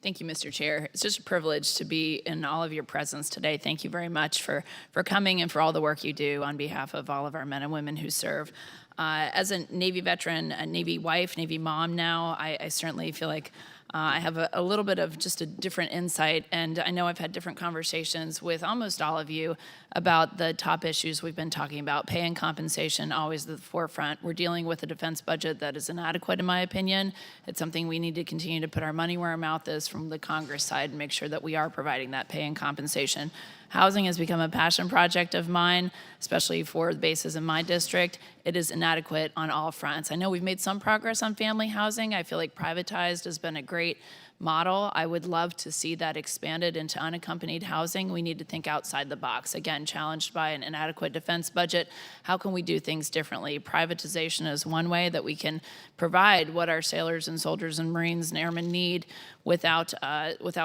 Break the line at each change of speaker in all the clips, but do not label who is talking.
Thank you, Mr. Chair. It's just a privilege to be in all of your presence today. Thank you very much for coming and for all the work you do on behalf of all of our men and women who serve. As a Navy veteran, a Navy wife, Navy mom now, I certainly feel like I have a little bit of just a different insight, and I know I've had different conversations with almost all of you about the top issues we've been talking about. Pay and compensation, always at the forefront. We're dealing with a defense budget that is inadequate, in my opinion. It's something we need to continue to put our money where our mouth is from the Congress side and make sure that we are providing that pay and compensation. Housing has become a passion project of mine, especially for the bases in my district. It is inadequate on all fronts. I know we've made some progress on family housing. I feel like privatized has been a great model. I would love to see that expanded into unaccompanied housing. We need to think outside the box. Again, challenged by an inadequate defense budget, how can we do things differently? Privatization is one way that we can provide what our sailors and soldiers and Marines and airmen need without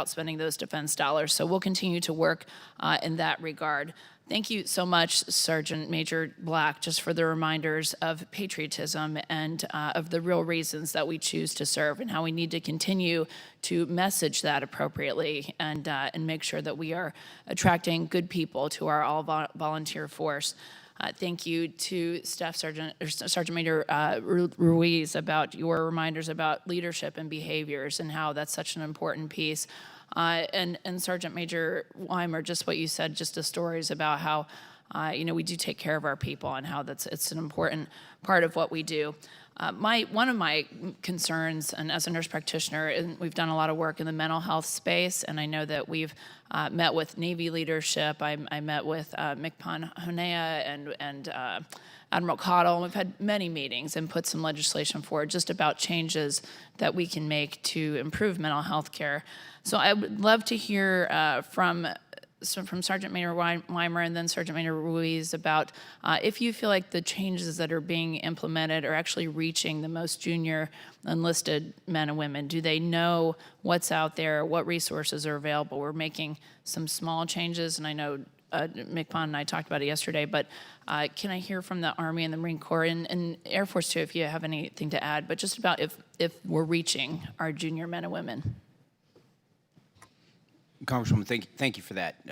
spending those defense dollars. So we'll continue to work in that regard. Thank you so much, Sergeant Major Black, just for the reminders of patriotism and of the real reasons that we choose to serve and how we need to continue to message that appropriately and make sure that we are attracting good people to our all-volunteer force. Thank you to Sergeant Major Ruiz about your reminders about leadership and behaviors and how that's such an important piece. And Sergeant Major Weimer, just what you said, just the stories about how, we do take care of our people and how it's an important part of what we do. One of my concerns, and as a nurse practitioner, and we've done a lot of work in the mental health space, and I know that we've met with Navy leadership. I met with McPon Honea and Admiral Cottle, and we've had many meetings and put some legislation forward just about changes that we can make to improve mental health care. So I would love to hear from Sergeant Major Weimer and then Sergeant Major Ruiz about if you feel like the changes that are being implemented are actually reaching the most junior enlisted men and women. Do they know what's out there, what resources are available? We're making some small changes, and I know McPon and I talked about it yesterday, but can I hear from the Army and the Marine Corps and Air Force too, if you have anything to add, but just about if we're reaching our junior men and women.
Congresswoman, thank you for that.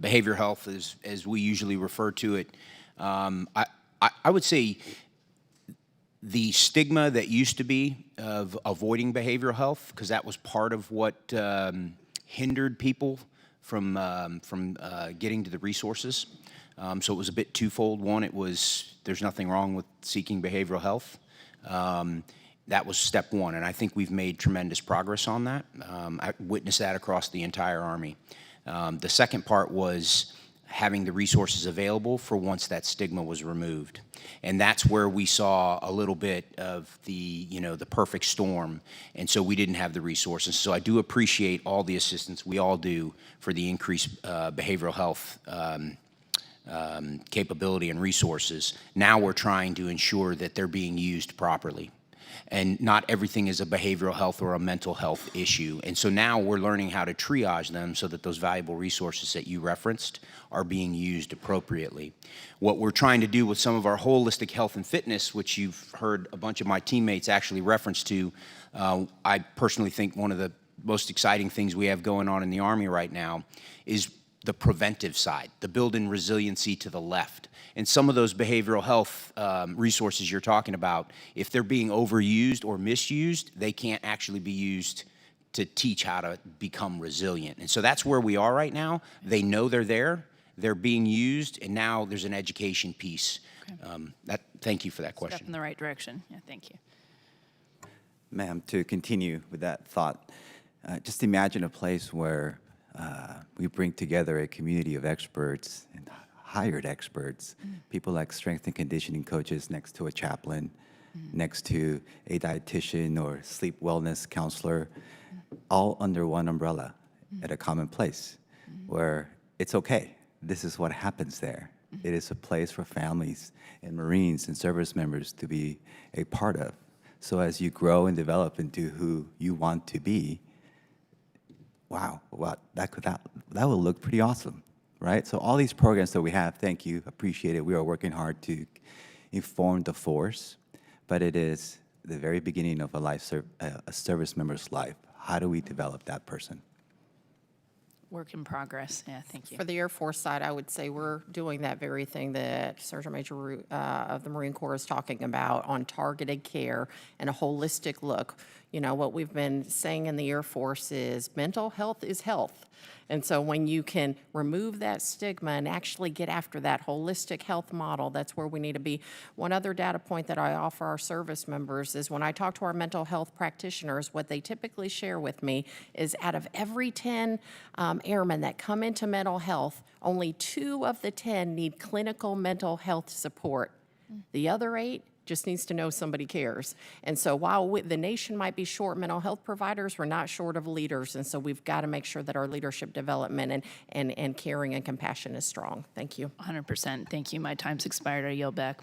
Behavioral health, as we usually refer to it, I would say the stigma that used to be of avoiding behavioral health, because that was part of what hindered people from getting to the resources. So it was a bit twofold. One, it was there's nothing wrong with seeking behavioral health. That was step one, and I think we've made tremendous progress on that. I witnessed that across the entire Army. The second part was having the resources available for once that stigma was removed. And that's where we saw a little bit of the perfect storm, and so we didn't have the resources. So I do appreciate all the assistance we all do for the increased behavioral health capability and resources. Now we're trying to ensure that they're being used properly. And not everything is a behavioral health or a mental health issue. And so now we're learning how to triage them so that those valuable resources that you referenced are being used appropriately. What we're trying to do with some of our holistic health and fitness, which you've heard a bunch of my teammates actually reference to, I personally think one of the most exciting things we have going on in the Army right now is the preventive side, the build-in resiliency to the left. And some of those behavioral health resources you're talking about, if they're being overused or misused, they can't actually be used to teach how to become resilient. And so that's where we are right now. They know they're there, they're being used, and now there's an education piece. Okay. Thank you for that question.
Step in the right direction. Yeah, thank you.
Ma'am, to continue with that thought, just imagine a place where we bring together a community of experts and hired experts, people like strength and conditioning coaches next to a chaplain, next to a dietitian or sleep wellness counselor, all under one umbrella at a common place where it's okay. This is what happens there. It is a place for families and Marines and service members to be a part of. So as you grow and develop into who you want to be, wow, that will look pretty awesome, right? So all these programs that we have, thank you, appreciate it. We are working hard to inform the force, but it is the very beginning of a service member's life. how do we develop that person?
Work in progress. Yeah, thank you.
For the Air Force side, I would say we're doing that very thing that Sergeant Major of the Marine Corps is talking about on targeted care and a holistic look. You know, what we've been saying in the Air Force is mental health is health. And so when you can remove that stigma and actually get after that holistic health model, that's where we need to be. One other data point that I offer our service members is when I talk to our mental health practitioners, what they typically share with me is out of every 10 airmen that come into mental health, only 2 of the 10 need clinical mental health support. The other 8 just needs to know somebody cares. And so while the nation might be short mental health providers, we're not short of leaders. And so we've got to make sure that our leadership development and caring and compassion is strong. Thank you.
100%. Thank you. My time's expired. I yield back.